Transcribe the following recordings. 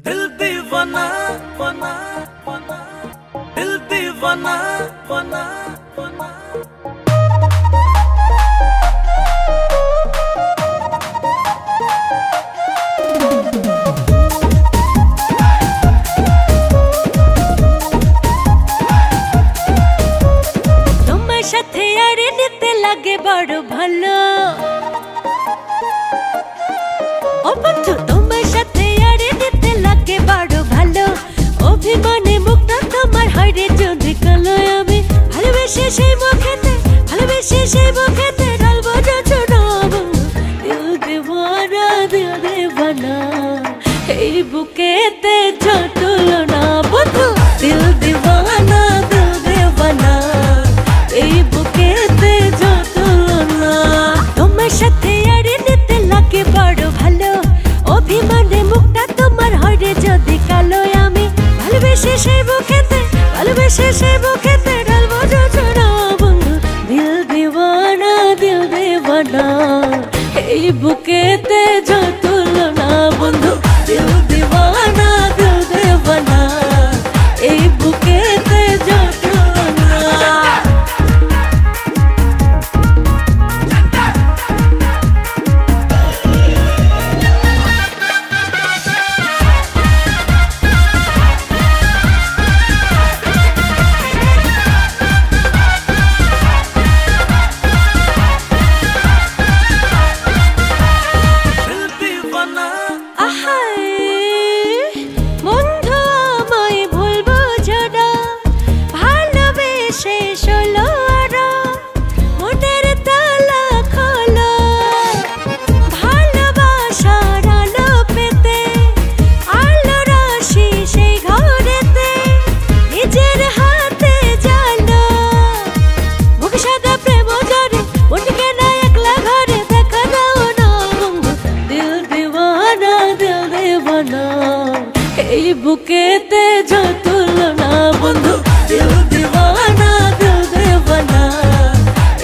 दिल दीवाना बना बना, दिल दीवाना बना बना। তোমার সাথে আড়ে নিতে লাগে বড় ভালো ও বন্ধু, তোমার সাথে আড়ে নিতে লাগে বড় ভালো। অভিমানে মুখটা তোমার হরে যদি কালো, আমি ভালোবেসে সেই মুখেতে ঢালবো রচনা। দিল দিওয়ানা দিল দিওয়ানা, এই বুকেতে তুলনা বন্ধু। দিল দিওয়ানা দিল দিওয়ানা, এই বুকেতে তুলনা। তোমার সাথে আড়ে নিতে লাগে বড় ভালো। অভিমানে মুখটা তোমার হরে যদি কালো, আমি ভালোবেসে সেই বুকেতে ঢালবো রচনা বন্ধু। দিল দিওয়ানা দিল দিওয়ানা, এই বুকেতে তুলনা বন্ধু। দিল দিওয়ানা দিল দিওয়ানা, এই বুকেতে তুলনা। এই বুকেতে তুলনা বন্ধু। দিল দিওয়ানা দিল দিওয়ানা,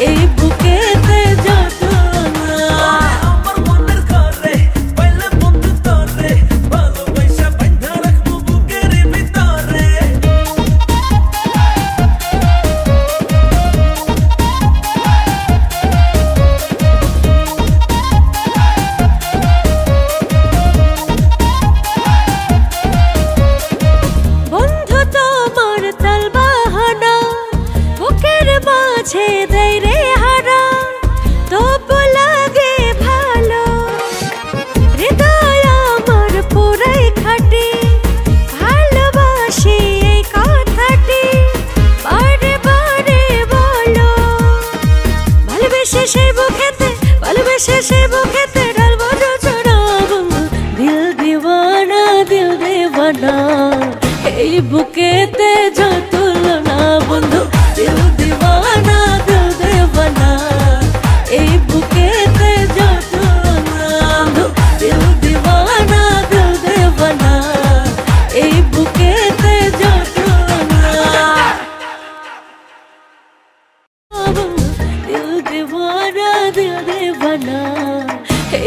এই বুকেতে তুলনা। আমার মনের ঘরে পাইলে বন্ধু তোরে, ভালোবাসা বাঁধা রাখবো বুকের ভিতরে। সেই বুকেতে ঢালবো রচনা বন্ধু। দিল দিওয়ানা দিল দিওয়ানা, এই বুকেতে তুলনা বন্ধু। দিল দিওয়ানা দিল দিওয়ানা, এই বুকেতে তুলনা বন্ধু। দিল দিওয়ানা দিল দিওয়ানা, এই বুকেতে তুলনা। দিল দিওয়ানা দিল দিওয়ানা,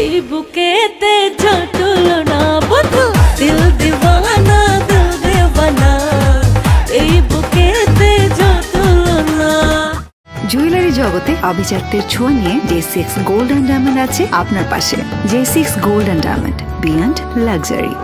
এই বুকেতে তুলনা বন্ধু। দিল দিওয়ানা দিল দিওয়ানা, এই বুকেতে তুলনা। জুয়েলারি জগতে আভিজাত্যের ছোঁয়া নিয়ে J6 গোল্ড এন্ড ডায়মন্ড আছে আপনার পাশে। J6 gold and diamond, beyond luxury.